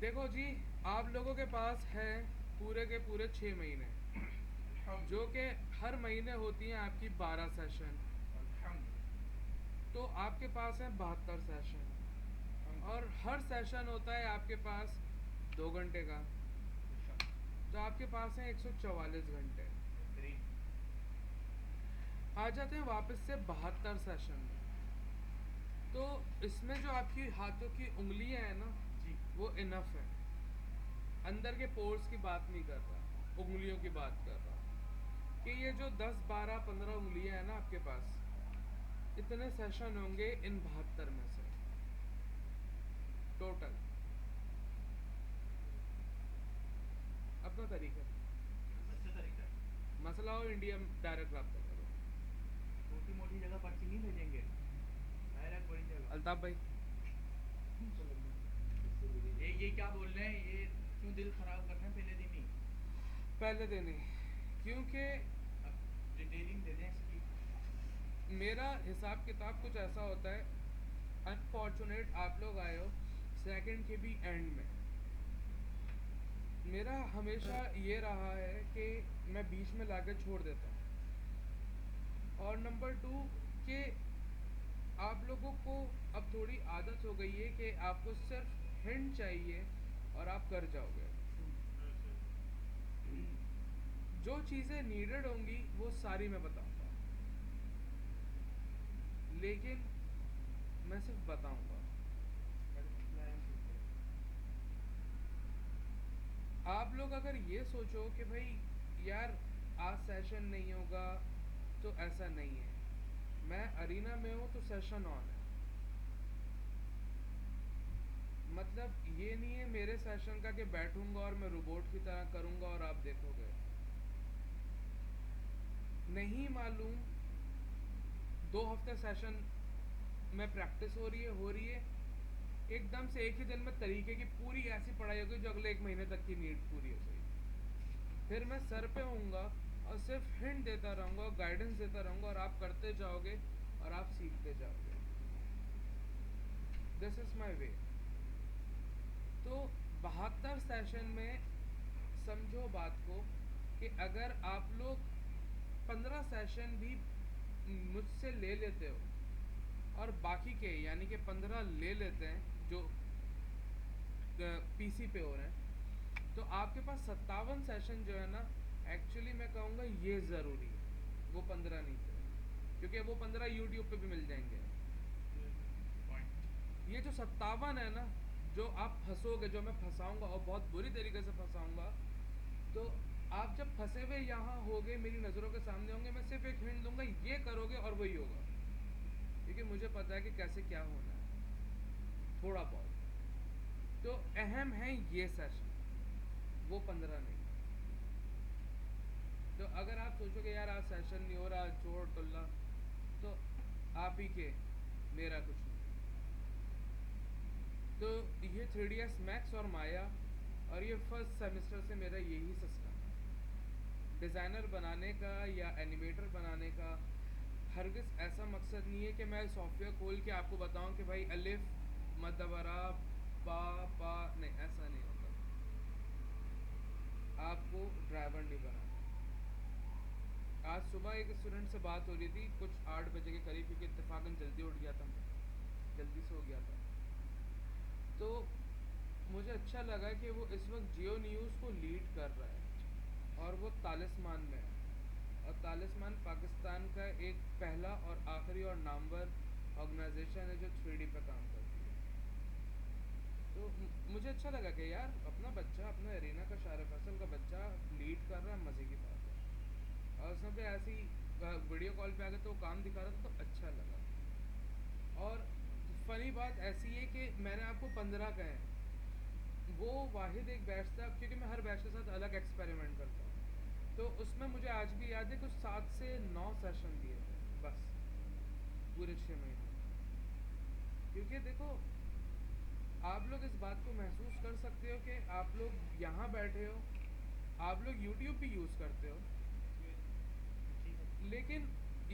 देखो जी, आप लोगों के पास है पूरे के पूरे 6 महीने, जो कि हर महीने होती हैं आपकी 12 सेशन। तो आपके पास है 72 सेशन, और हर सेशन होता है आपके पास 2 घंटे का। तो आपके पास है 144 घंटे। आ जाते हैं वापस से 72 सेशन में। तो इसमें जो आपकी हाथों की उंगलियां हैं ना, वो इनफ है। अंदर के पोर्स की बात नहीं कर रहा, उंगलियों की बात कर रहा, कि ये जो 10 12 15 उंगलियां हैं ना आपके पास, इतने सेशन होंगे इन 72 में से टोटल। अपना तरीका, अच्छा तरीका है। मसला हो इंडिया में डायरेक्ट रब्ता करो। छोटी मोटी जगह पर्ची नहीं भेजेंगे, डायरेक्ट बड़ी जगह। अल्ताफ भाई, ये क्या बोल रहे हैं, ये क्यों दिल खराब कर रहे हैं पहले दिन ही। पहले दिन ही, क्योंकि अब डिटेलिंग दे दें इसकी। मेरा हिसाब किताब कुछ ऐसा होता है, अनफॉर्चुनेट आप लोग आए हो सेकंड के भी एंड में। मेरा हमेशा ये रहा है कि मैं बीच में लाके छोड़ देता हूँ। और नंबर 2 कि आप लोगों को अब थोड़ी आदत हो गई है कि आपको सिर्फ हिंट चाहिए और आप कर जाओगे। जो चीज़ें नीडेड होंगी वो सारी मैं बताऊंगा, लेकिन मैं सिर्फ बताऊंगा। आप लोग अगर ये सोचो कि भाई यार आज सेशन नहीं होगा, तो ऐसा नहीं है। मैं अरीना में हूँ तो सेशन ऑन है। मतलब ये नहीं है मेरे सेशन का कि बैठूंगा और मैं रोबोट की तरह करूंगा और आप देखोगे। नहीं मालूम 2 हफ्ते सेशन में प्रैक्टिस हो रही है, एकदम से एक ही दिन में तरीके की पूरी ऐसी पढ़ाई होगी जो अगले 1 महीने तक की नीड पूरी हो जाएगी। फिर मैं सर पे होऊंगा और सिर्फ हिंट देता रहूंगा और गाइडेंस देता रहूंगा, और आप करते जाओगे और आप सीखते जाओगे। दिस इज माई वे। तो 72 सेशन में समझो बात को, कि अगर आप लोग 15 सेशन भी मुझसे ले लेते हो और बाकी के यानी कि 15 ले लेते हैं जो पीसी पे हो रहे हैं, तो आपके पास 57 सेशन जो है ना, एक्चुअली मैं कहूँगा ये ज़रूरी है, वो 15 नहीं थे, क्योंकि वो 15 यूट्यूब पे भी मिल जाएंगे। ये जो 57 है ना, जो आप फंसोगे, जो मैं फंसाऊंगा और बहुत बुरी तरीके से फंसाऊंगा, तो आप जब फंसे हुए यहाँ होगे, मेरी नज़रों के सामने होंगे, मैं सिर्फ एक हिंट दूंगा, ये करोगे और वही होगा, क्योंकि मुझे पता है कि कैसे क्या होना है थोड़ा बहुत। तो अहम है ये सेशन, वो 15 नहीं। तो अगर आप सोचोगे यार आज सेशन नहीं हो रहा, छोड़ टुल्ला, तो आप ही के, मेरा कुछ नहीं। तो ये 3ds मैक्स और माया, और ये फर्स्ट सेमेस्टर से मेरा यही सिस्टम है, डिज़ाइनर बनाने का या एनिमेटर बनाने का। हरगिज़ ऐसा मकसद नहीं है कि मैं सॉफ्टवेयर खोल के आपको बताऊं कि भाई अलिफ मदबरा पा पा, नहीं, ऐसा नहीं होता। आपको ड्राइवर नहीं बनाना। आज सुबह एक स्टूडेंट से बात हो रही थी कुछ 8 बजे के करीब, क्योंकि इत्तेफाकन जल्दी उठ गया था मैं, जल्दी से हो गया था। तो मुझे अच्छा लगा कि वो इस वक्त जियो न्यूज़ को लीड कर रहा है, और वो तालिस्मान में है, और तालिस्मान पाकिस्तान का एक पहला और आखिरी और नामवर ऑर्गेनाइजेशन है जो 3D पे काम करती है। तो मुझे अच्छा लगा कि यार अपना बच्चा, अपना एरिना का, शार फैसल का बच्चा लीड कर रहा है, मज़े की बात है। और उसमें पे ऐसी वीडियो कॉल पे आ गए तो काम दिखा रहा था, तो अच्छा लगा। और फनी बात ऐसी है कि मैंने आपको 15 कहे, वो वाहिद एक बैच था, क्योंकि मैं हर बैच के साथ अलग एक्सपेरिमेंट करता हूँ। तो उसमें मुझे आज भी याद है कुछ 7 से 9 सेशन दिए थे बस, पूरे 6 महीने। क्योंकि देखो, आप लोग इस बात को महसूस कर सकते हो कि आप लोग यहाँ बैठे हो, आप लोग यूट्यूब भी यूज़ करते हो, लेकिन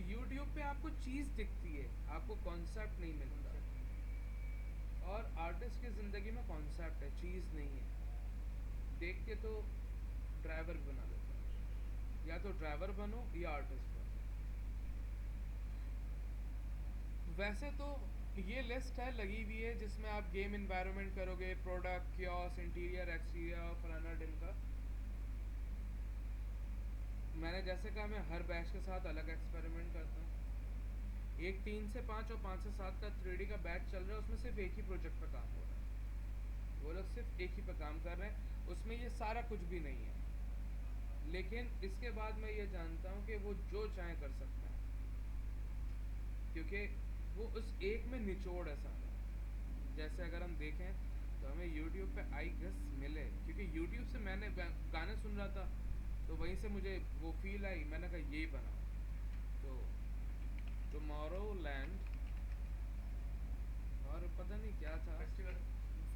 यूट्यूब पे आपको चीज़ दिखती है, आपको कॉन्सेप्ट नहीं मिलता। और आर्टिस्ट की ज़िंदगी में कॉन्सेप्ट है, चीज़ नहीं है। देख के तो ड्राइवर भी बना देता है, या तो ड्राइवर बनो या आर्टिस्ट बनो। वैसे तो ये लिस्ट है लगी हुई है जिसमें आप गेम इन्वायरमेंट करोगे, प्रोडक्ट, कियोस, इंटीरियर, एक्सटीरियर, फलाना ढिमका। मैंने जैसे कहा मैं हर बैच के साथ अलग एक्सपेरिमेंट करता हूँ। एक 3 से 5 और 5 से 7 का 3D का बैच चल रहा है, उसमें सिर्फ एक ही प्रोजेक्ट पर काम हो रहा है, वो लोग सिर्फ एक ही पर काम कर रहे हैं, उसमें ये सारा कुछ भी नहीं है। लेकिन इसके बाद मैं ये जानता हूँ कि वो जो चाहे कर सकता है, क्योंकि वो उस एक में निचोड़ है सारा। जैसे अगर हम देखें तो हमें YouTube पे आई गेस मिले, क्योंकि YouTube से मैंने गाने सुन रहा था तो वहीं से मुझे वो फील आई, मैंने कहा यही बनाओ। तो टुमारोलैंड और पता नहीं क्या था,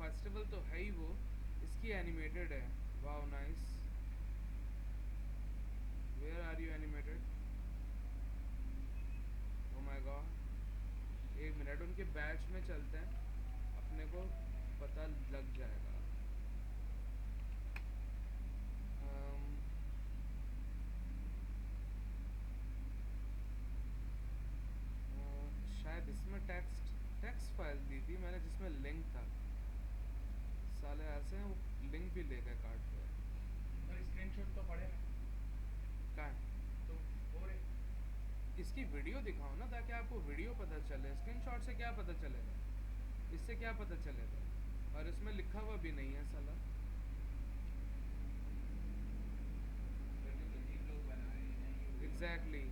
फेस्टिवल तो है ही वो, इसकी एनिमेटेड है। Wow nice, where are you animated? Oh my god, एक मिनट उनके बैच में चलते हैं, अपने को पता लग जाएगा। शायद इसमें टेक्स्ट फाइल दी थी मैंने जिसमें लिंक था। साले ऐसे हैं, वो लिंक भी ले गए काट के। सर स्क्रीनशॉट तो पड़े क्या है? तो हो रहे इसकी वीडियो दिखाओ ना, ताकि आपको वीडियो पता चले। स्क्रीनशॉट से क्या पता चलेगा, इससे क्या पता चलेगा? और इसमें लिखा हुआ भी नहीं है साला। एग्जैक्टली।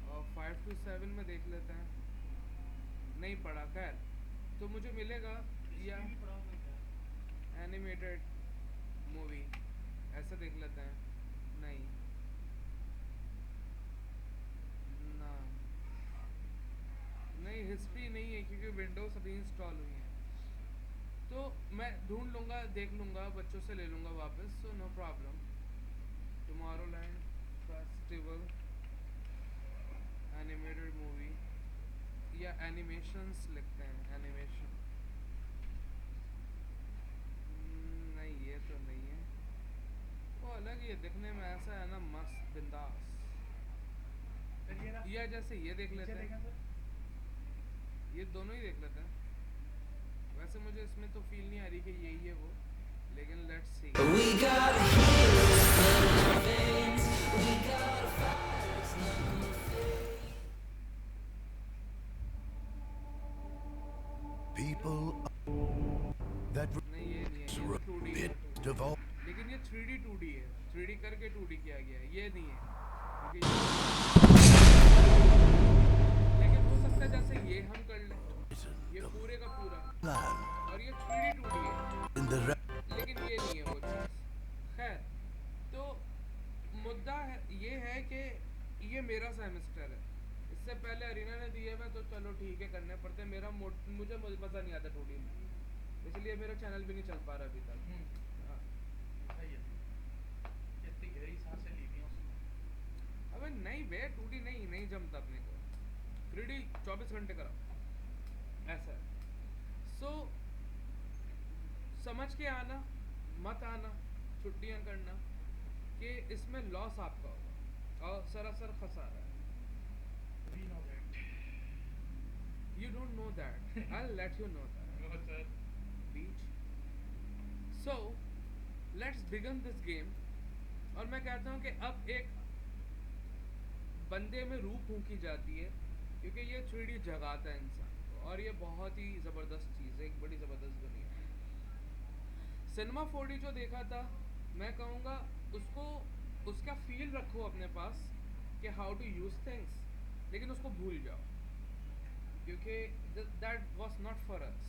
और 5 to 7 में देख लेते हैं, नहीं पढ़ा, खैर तो मुझे मिलेगा या एनिमेटेड मूवी, ऐसा देख लेते हैं। नहीं ना, नहीं हिस्ट्री नहीं है क्योंकि विंडोज अभी इंस्टॉल हुई है। तो मैं ढूंढ लूँगा, देख लूँगा, बच्चों से ले लूँगा वापस, so no problem. Tomorrowland festival animated movie, या एनिमेशंस लिखते हैं, एनिमेशन। नहीं ये तो नहीं है, वो अलग ही है दिखने में, ऐसा है ना मस्त बिंदास। या जैसे ये देख लेते हैं, ये दोनों ही देख लेते हैं। वैसे मुझे इसमें तो फील नहीं आ रही कि यही है वो, लेकिन लेट्स सी। People that नहीं ये नहीं है, ये तो 2D है। devolve लेकिन ये 3D 2D है, 3D करके 2D किया गया है, ये नहीं है क्योंकि लेकिन हो सकता है जैसे ये हम कर लें, ये पूरे का पूरा, plan और ये 3D 2D है, in the लेकिन ये नहीं है वो चीज़। खैर, तो मुद्दा है ये है कि ये मेरा सेमेस्टर है, इससे पहले अरीना ने दिए हुए तो चलो ठीक है करने पड़ते हैं। मुझे मज़ा नहीं आता 2D में, इसलिए मेरा चैनल भी नहीं चल पा रहा अभी तक। हाँ। इतनी गहरी सांसें ली थी उसने। अबे नहीं बे, 2D नहीं जमता अपने को, 3D 24 घंटे करा ऐसा है। सो समझ के आना, मत आना, छुट्टियां करना कि इसमें लॉस आपका होगा और सरासर खसारा है। We know that. You don't know that. I'll let you know that. No sir. Beach. So let's begin this game. और मैं कहता हूँ कि अब एक बंदे में रूह फूंकी जाती है, क्योंकि ये 3D जगाता है इंसान को, और ये बहुत ही ज़बरदस्त चीज़ है, एक बड़ी ज़बरदस्त दुनिया है। सिनेमा 4D जो देखा था, मैं कहूँगा उसको, उसका फील रखो अपने पास कि हाउ टू यूज़ थिंग्स, लेकिन उसको भूल जाओ, क्योंकि that was not for us,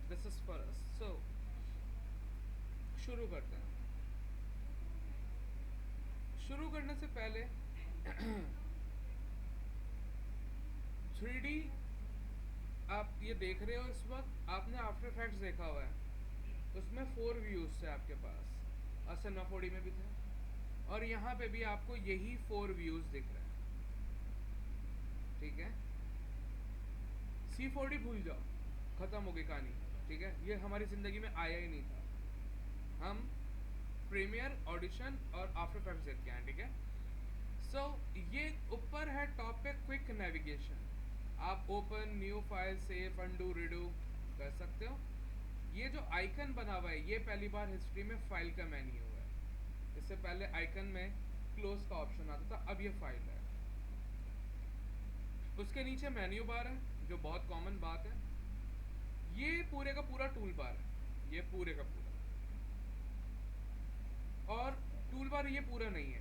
this is for us. So शुरू करते हैं। शुरू करने से पहले 3D आप ये देख रहे हो इस वक्त, आपने आफ्टर इफेक्ट्स देखा हुआ है, उसमें 4 व्यूज़ थे आपके पास, और सिनेमा 4D में भी थे, और यहाँ पे भी आपको यही 4 व्यूज़ दिख रहे हैं, ठीक है। C4D भूल जाओ, ख़त्म हो गई कहानी, ठीक है, ये हमारी ज़िंदगी में आया ही नहीं था। हम प्रीमियर, ऑडिशन और आफ्टर इफेक्ट्स देख के आए, ठीक है। सो ये ऊपर है टॉप पे क्विक नेविगेशन। आप open, new file, save, undo, redo कर सकते हो। ये जो आइकन बना हुआ है, ये पहली बार हिस्ट्री में फाइल का मेन्यू है। इससे पहले आइकन में क्लोज का ऑप्शन आता था, अब ये फाइल है। उसके नीचे मेन्यू बार है, जो बहुत कॉमन बात है। ये पूरे का पूरा टूल बार है, ये पूरे का पूरा। और टूल बार ये पूरा नहीं है,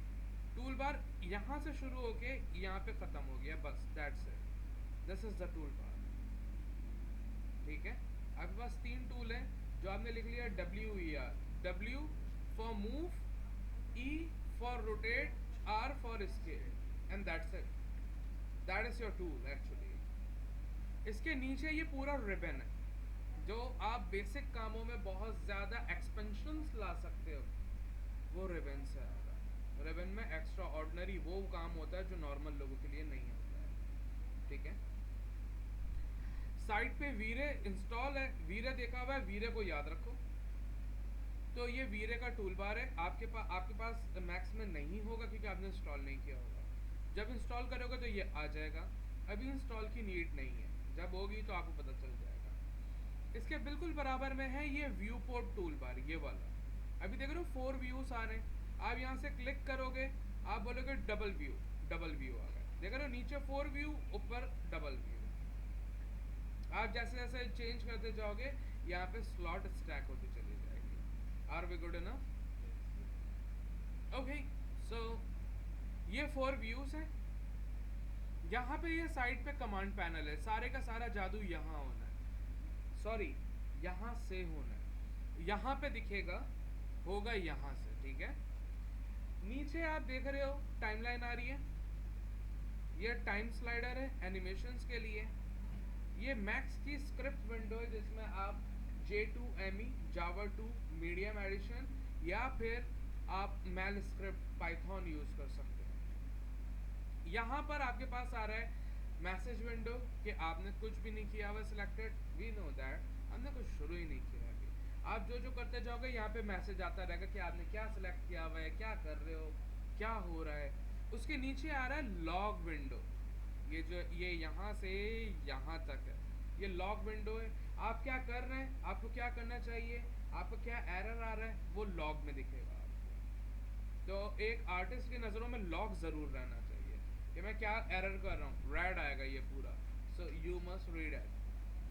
टूल बार यहाँ से शुरू होके यहाँ पे ख़त्म हो गया, बस that's it, this is the tool bar, ठीक है। आपके पास 3 टूल हैं जो आपने लिख लिया, WER, W for move, E for rotate, R for scale, and that's it, that is your tool actually. इसके नीचे ये पूरा रिबन है, जो आप बेसिक कामों में बहुत ज़्यादा एक्सपेंशंस ला सकते हो, वो रिबन से आएगा। रिबन में एक्स्ट्रा ऑर्डिनरी वो काम होता है जो नॉर्मल लोगों के लिए नहीं होता है, ठीक है। साइट पे वीरे इंस्टॉल है, वीरे देखा हुआ है, वीरे को याद रखो। तो ये वीरे का टूल बार है। आपके पास मैक्स में नहीं होगा क्योंकि आपने इंस्टॉल नहीं किया होगा। जब इंस्टॉल करोगे तो ये आ जाएगा, अभी इंस्टॉल की नीड नहीं है, जब होगी तो आपको पता चल जाएगा। इसके बिल्कुल बराबर में है ये व्यू पोर्ट टूल बार, ये वाला। अभी देख रहे हो 4 व्यूज आ रहे हैं, आप यहाँ से क्लिक करोगे, आप बोलोगे डबल व्यू आ गया। देख रहे हो नीचे 4 व्यू, ऊपर डबल व्यू। आप जैसे जैसे चेंज करते जाओगे यहाँ पे स्लॉट स्टैक होती चली जाएगी। Are we good enough? Okay, so ये 4 व्यूज है। यहाँ पे ये साइड पे कमांड पैनल है, सारे का सारा जादू यहाँ होना है, सॉरी यहाँ से होना है। यहाँ पे दिखेगा, होगा यहाँ से, ठीक है। नीचे आप देख रहे हो टाइमलाइन आ रही है, ये टाइम स्लाइडर है एनिमेशंस के लिए। ये मैक्स की स्क्रिप्ट विंडो है जिसमें आप J2ME, Java 2, मीडियम एडिशन या फिर आप मैल स्क्रिप्ट पाइथन यूज़ कर सकते हैं। यहाँ पर आपके पास आ रहा है मैसेज विंडो कि आपने कुछ भी नहीं किया हुआ सिलेक्टेड, वी नो दैट, हमने कुछ शुरू ही नहीं किया अभी। आप जो जो करते जाओगे यहाँ पे मैसेज आता रहेगा कि आपने क्या सिलेक्ट किया हुआ है, क्या कर रहे हो, क्या हो रहा है। उसके नीचे आ रहा है लॉग विंडो, ये जो ये यहाँ से यहाँ तक है, ये लॉग विंडो है। आप क्या कर रहे हैं, आपको क्या करना चाहिए, आपको क्या एरर आ रहा है, वो लॉग में दिखेगा आपको। तो एक आर्टिस्ट की नज़रों में लॉग ज़रूर रहना चाहिए कि मैं क्या एरर कर रहा हूँ, रेड आएगा ये पूरा, so you must read it,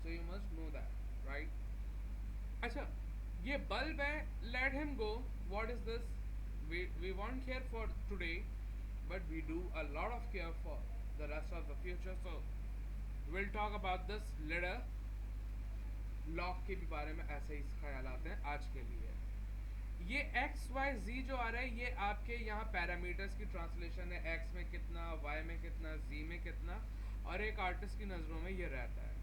so you must know that, right. अच्छा, ये बल्ब है, let him go, what is this, we want care for today but we do a lot of care for the rest of the future, so we'll talk about this later। Lock के भी बारे में ऐसे ही ख्याल आते हैं आज के लिए। ये XYZ जो आ रहा है, ये आपके यहाँ पैरामीटर्स की ट्रांसलेशन है, X में कितना, Y में कितना, Z में कितना, और एक आर्टिस्ट की नज़रों में ये रहता है।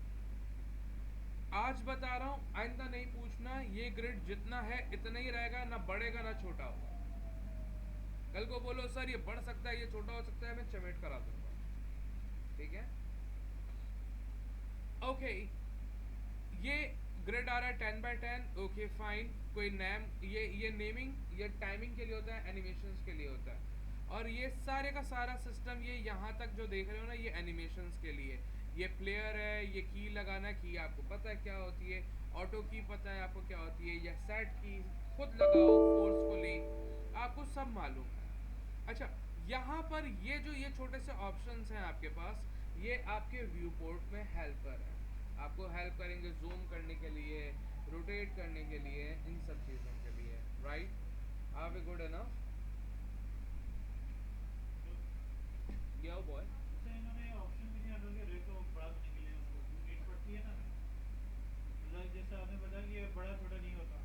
आज बता रहा हूँ, आइंदा नहीं पूछना, ये ग्रिड जितना है इतना ही रहेगा, ना बढ़ेगा ना छोटा होगा। कल को बोलो सर ये बढ़ सकता है, ये छोटा हो सकता है, मैं चमेट करा दूंगा, ठीक है। ओके, ये ग्रिड आ रहा है 10x10, ओके फाइन, कोई नेम, ये नेमिंग, ये टाइमिंग के लिए होता है, एनिमेशंस के लिए होता है। और ये सारे का सारा सिस्टम, ये यहाँ तक जो देख रहे हो ना, ये एनिमेशंस के लिए। ये प्लेयर है, ये की लगाना, की आपको पता है क्या होती है, ऑटो की पता है आपको क्या होती है, या सेट की खुद लगाओ फोर्सफुली, आपको सब मालूम है। अच्छा, यहाँ पर ये जो ये छोटे से ऑप्शंस हैं आपके पास, ये आपके व्यू पोर्ट में हेल्पर है, आपको हेल्प करेंगे जूम करने के लिए, रोटेट करने के लिए, इन सब चीज़ों के लिए, right. Are we good enough? Yeah boy, अच्छा, इन्होंने ऑप्शन भी दिया कि रे को बड़ा करने के लिए उनको नीड पड़ती है ना, मतलब जैसे आपने बताया कि ये बड़ा छोटा नहीं होता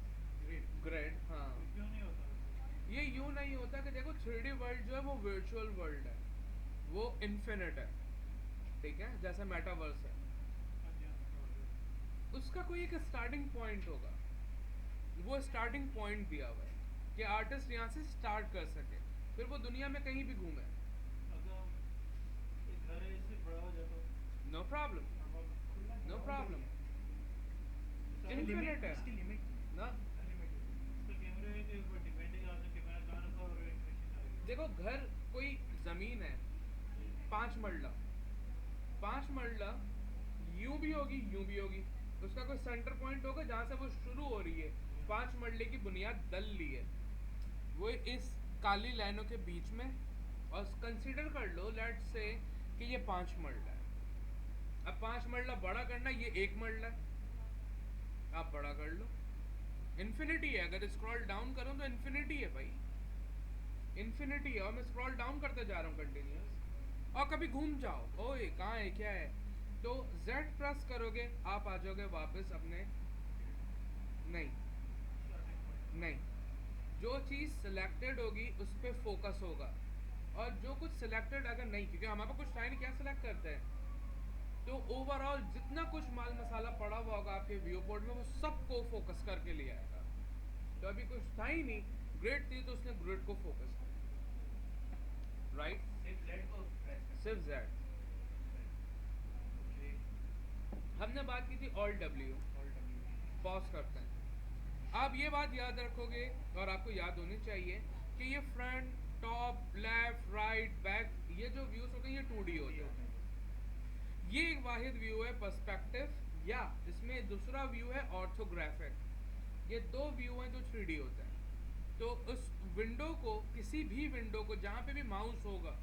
ग्रेड, हाँ। तो क्यों नहीं होता? ये यूँ नहीं होता कि देखो 3D वर्ल्ड जो है वो वर्चुअल वर्ल्ड है, वो इन्फिनिट है, ठीक है, जैसे मेटावर्स है, हाँ जी, हाँ, उसका कोई एक स्टार्टिंग पॉइंट होगा, वो स्टार्टिंग पॉइंट दिया हुआ है कि आर्टिस्ट यहाँ से स्टार्ट कर सके, फिर वो दुनिया में कहीं भी घूमे, अगर एक घर है इससे बड़ा हो जाता no problem, no problem. Infinite है इसकी लिमिट ना। तो कैमरे के ऊपर डिपेंड है आपने कैमरा कहाँ रखा और एनिमेशन आ गई। देखो घर कोई जमीन है 5 मरला, 5 मरला यूं भी होगी यूं भी होगी, उसका कोई सेंटर पॉइंट होगा जहाँ से वो शुरू हो रही है। 5 मरले की बुनियाद दल ली है वो इस काली लाइनों के बीच में, और कंसीडर कर लो लेट्स से कि ये 5 मरला है। अब 5 मरला बड़ा करना, ये 1 मरला है, आप बड़ा कर लो। इन्फिनिटी है, अगर स्क्रॉल डाउन करूँ तो इन्फिनिटी है भाई, इन्फिनिटी है। और मैं स्क्रॉल डाउन करते जा रहा हूँ कंटिन्यूस। और कभी घूम जाओ, ओए कहाँ है क्या है, तो Z प्रेस करोगे आप आ जाओगे वापस अपने, नहीं नहीं, जो चीज़ सिलेक्टेड होगी उस पर फोकस होगा, और जो कुछ सिलेक्टेड अगर नहीं, क्योंकि हमारे पास कुछ टाइम क्या सिलेक्ट करते हैं, तो ओवरऑल जितना कुछ माल मसाला पड़ा हुआ होगा आपके व्यू पोर्ट में वो सबको फोकस करके ले आएगा। तो अभी कुछ था ही नहीं, ग्रिड थी तो उसने ग्रिड को फोकस किया, राइट। सिर्फ Z को प्रेस करना सिर्फ Z। है। हमने बात की थी all W। Alt W। Pause करते हैं। आप ये बात याद रखोगे और आपको याद होनी चाहिए कि ये front top left right back ये जो व्यूज होते हैं ये 2D होते हैं। ये एक वाहिद व्यू है पर्सपेक्टिव, या इसमें दूसरा व्यू है ऑर्थोग्राफिक। ये दो व्यू हैं जो 3D होते हैं। तो उस विंडो को, किसी भी विंडो को जहाँ पे भी माउस होगा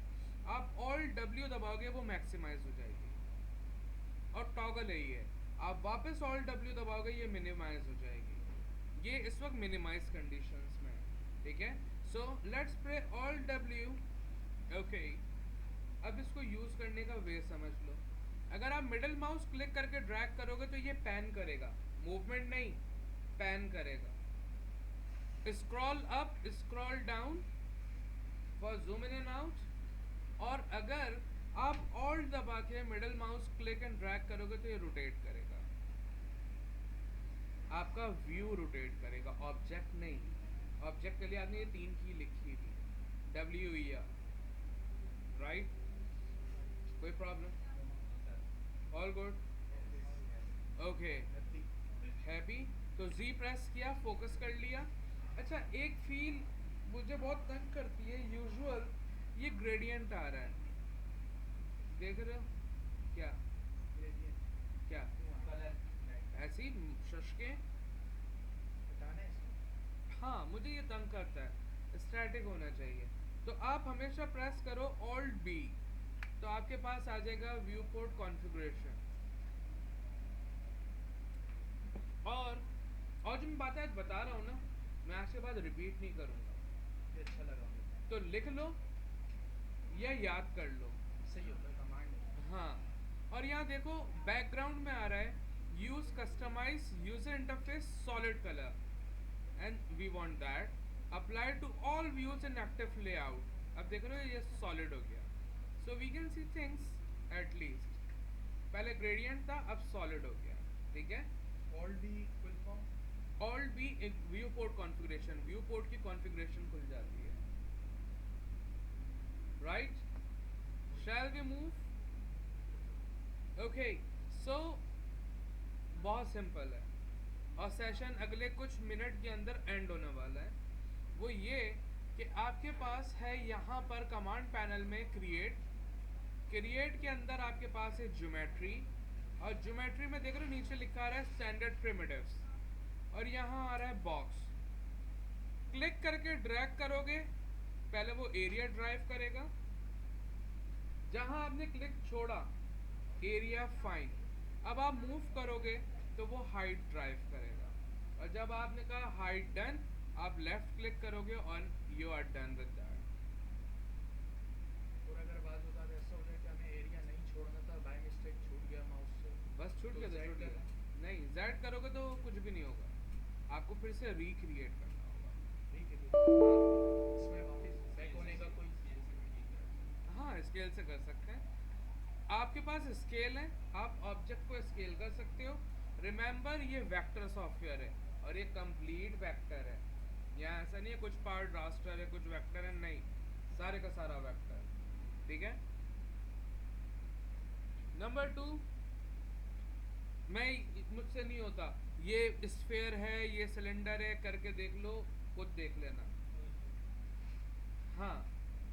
आप ऑल W दबाओगे वो मैक्सिमाइज हो जाएगी, और टॉगल है ये, आप वापस ऑल W दबाओगे ये मिनिमाइज हो जाएगी। ये इस वक्त मिनिमाइज कंडीशंस में है, ठीक है। So let's pray all W। Okay, अब इसको यूज करने का वे समझ लो। अगर आप मिडिल माउस क्लिक करके ड्रैग करोगे तो ये पैन करेगा, मूवमेंट नहीं, पैन करेगा। Scroll up scroll down for zoom in and out, और अगर आप ऑल्ट दबा के middle mouse click and drag करोगे तो ये रोटेट करेगा, आपका व्यू रोटेट करेगा, ऑब्जेक्ट नहीं। ऑब्जेक्ट के लिए आपने ये 3 की लिखी थी, WER, राइट। कोई problem? All good, okay, happy. तो Z प्रेस किया, फोकस कर लिया। अच्छा, एक फील मुझे बहुत तंग करती है, यूजुअल ये ग्रेडियंट आ रहा है, देख रहे हो क्या क्या, ऐसी शशके, बताना है इसको। हाँ मुझे ये तंग करता है, स्टैटिक होना चाहिए। तो आप हमेशा प्रेस करो ऑल्ट B, तो आपके पास आ जाएगा व्यू पोर्ट कॉन्फ़िगरेशन। और जो मैं बात आज बता रहा हूँ ना, मैं आज के बाद रिपीट नहीं करूँगा, ये अच्छा लगा मुझे। तो लिख लो या याद कर लो। सही होता है कमांड। हाँ, और यहाँ देखो बैकग्राउंड में आ रहा है use customize user interface solid colour, and we want that apply to all views in active layout. अब देख रहे हो ये सॉलिड हो गया, so we can see things at least. पहले ग्रेडियंट था, अब सॉलिड हो गया, ठीक है। Alt B full form. Alt B एक viewport configuration, viewport की कॉन्फ़िगरेशन खुल जाती है, right. Shall we move? Okay, so बहुत सिंपल है, और सेशन अगले कुछ मिनट के अंदर एंड होने वाला है। वो ये कि आपके पास है यहाँ पर कमांड पैनल में क्रिएट के अंदर आपके पास है ज्योमेट्री, और ज्योमेट्री में देख रहे हो नीचे लिखा आ रहा है स्टैंडर्ड प्रिमिटिव्स, और यहाँ आ रहा है बॉक्स। क्लिक करके ड्रैग करोगे, पहले वो एरिया ड्राइव करेगा, जहाँ आपने क्लिक छोड़ा एरिया फाइन। अब आप मूव करोगे तो वो हाइट ड्राइव करेगा, और जब आपने कहा हाइट डन, आप लेफ्ट क्लिक करोगे और you are done with that. और अगर बात होता तो ऐसा हो जाए कि हमें एरिया नहीं छोड़ना था, बाय मिस्टेक छूट गया माउस से, बस छूट तो गया तो Z छूट गया, करना। नहीं Z करोगे तो कुछ भी नहीं होगा, आपको फिर से रिक्रिएट करना होगा। ठीक है, इसमें वापस बैक होने का कोई। हाँ, स्केल से कर सकते हैं। आपके पास स्केल है, आप ऑब्जेक्ट को स्केल कर सकते हो। रिमेंबर ये वेक्टर सॉफ्टवेयर है, और ये कंप्लीट वेक्टर है, यहाँ ऐसा नहीं है कुछ पार्ट रास्टर है कुछ वेक्टर है, नहीं, सारे का सारा वेक्टर, ठीक है। नंबर 2, मुझसे नहीं होता, ये स्फेयर है, ये सिलेंडर है, करके देख लो, खुद देख लेना। हाँ,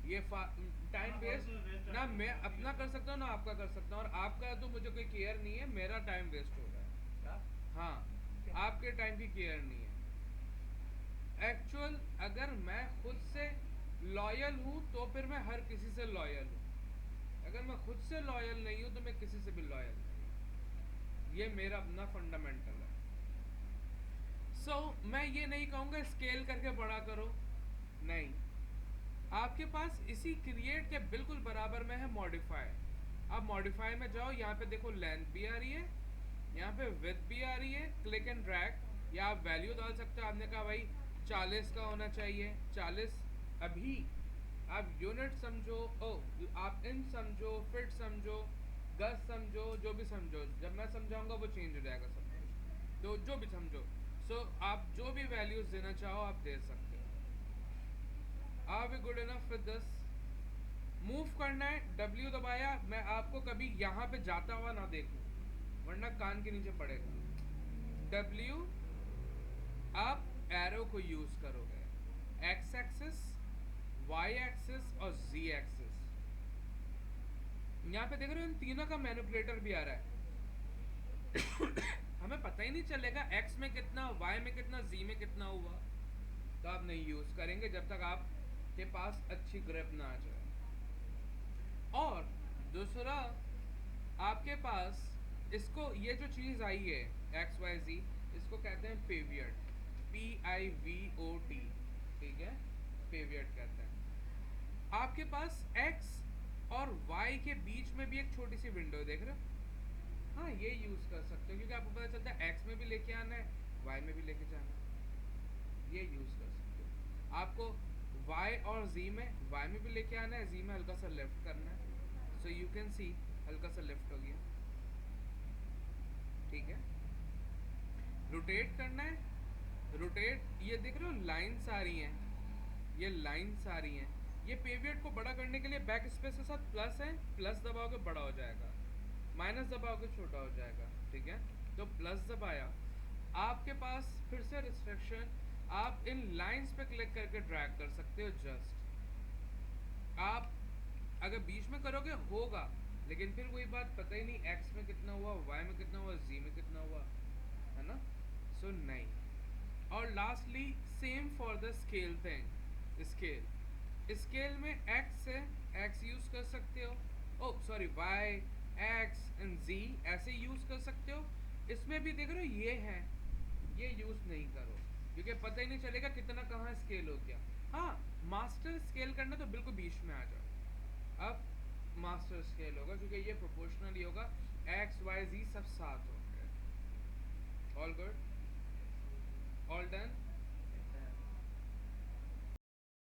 ये टाइम हाँ, वेस्ट also waste ना है, मैं अभी अपना कर सकता हूँ ना आपका कर सकता हूँ, और आपका तो मुझे कोई केयर नहीं है, मेरा टाइम वेस्ट हो रहा है। क्या? हाँ, क्या? आपके टाइम की केयर नहीं है। एक्चुअल अगर मैं खुद से लॉयल हूँ तो फिर मैं हर किसी से लॉयल हूँ, अगर मैं खुद से लॉयल नहीं हूँ तो मैं किसी से भी लॉयल नहीं हूँ। ये मेरा अपना फंडामेंटल है। मैं ये नहीं कहूँगा स्केल करके बड़ा करो, नहीं। आपके पास इसी क्रिएट के बिल्कुल बराबर में है मॉडिफाई। आप मॉडिफाई में जाओ, यहाँ पे देखो लेंथ भी आ रही है, यहाँ पे विड्थ भी आ रही है, क्लिक एंड ड्रैग, या आप वैल्यू डाल सकते हो। आपने कहा भाई 40 का होना चाहिए, 40 अभी आप यूनिट समझो, आप इंच समझो, फिट समझो, गज समझो, जो भी समझो, जब मैं समझाऊंगा वो चेंज हो जाएगा सब कुछ, तो जो भी समझो। आप जो भी वैल्यूज देना चाहो आप दे सकते हो। Are we good enough with this? Move करना है, W दबाया, मैं आपको कभी यहाँ पे जाता हुआ ना देखूं, वरना कान के नीचे पड़ेगा। W, आप एरो को यूज करोगे, एक्स एक्सिस, वाई एक्सिस और Z एक्सिस। यहाँ पे देख रहे हो इन तीनों का मैनिपुलेटर भी आ रहा है। हमें पता ही नहीं चलेगा x में कितना, y में कितना, z में कितना हुआ, तो आप नहीं यूज करेंगे जब तक आपके पास अच्छी ग्रिप ना आ जाए। और दूसरा, आपके पास इसको, ये जो चीज आई है XYZ, इसको कहते हैं पिवियट, PIVOT, ठीक है, पिवियट कहते हैं। आपके पास x और y के बीच में भी एक छोटी सी विंडो देख रहे हो, हाँ ये यूज कर सकते हो, क्योंकि आपको पता चलता है x में भी लेके आना है, y में भी लेके जाना है, ये यूज कर सकते हो। आपको y और z में, y में भी लेके आना है, z में हल्का सा लेफ्ट करना है, सो यू कैन सी हल्का सा लेफ्ट हो गया, ठीक है। रोटेट करना है, रोटेट, ये देख रहे हो लाइंस आ रही हैं, ये लाइंस आ रही हैं, ये पेवियट को बड़ा करने के लिए बैक स्पेस के साथ प्लस है, प्लस दबाओगे बड़ा हो जाएगा, माइनस दबाओगे छोटा हो जाएगा, ठीक है। तो प्लस दबाया, आपके पास फिर से रिस्ट्रिक्शन, आप इन लाइंस पे क्लिक करके ड्रैग कर सकते हो जस्ट। आप अगर बीच में करोगे होगा, लेकिन फिर वही बात, पता ही नहीं x में कितना हुआ, y में कितना हुआ, z में कितना हुआ, है ना, नहीं। और lastly same for the scale thing, scale में x है, x यूज कर सकते हो, sorry y, x and z ऐसे यूज कर सकते हो। इसमें भी देख रहे हो ये है, ये यूज नहीं करो, क्योंकि पता ही नहीं चलेगा कितना कहाँ स्केल हो गया। हाँ, मास्टर स्केल करना तो बिल्कुल बीच में आ जाओ, अब मास्टर स्केल होगा, क्योंकि ये प्रोपोर्शनली होगा, x y z सब साथ होंगे। All good, all done.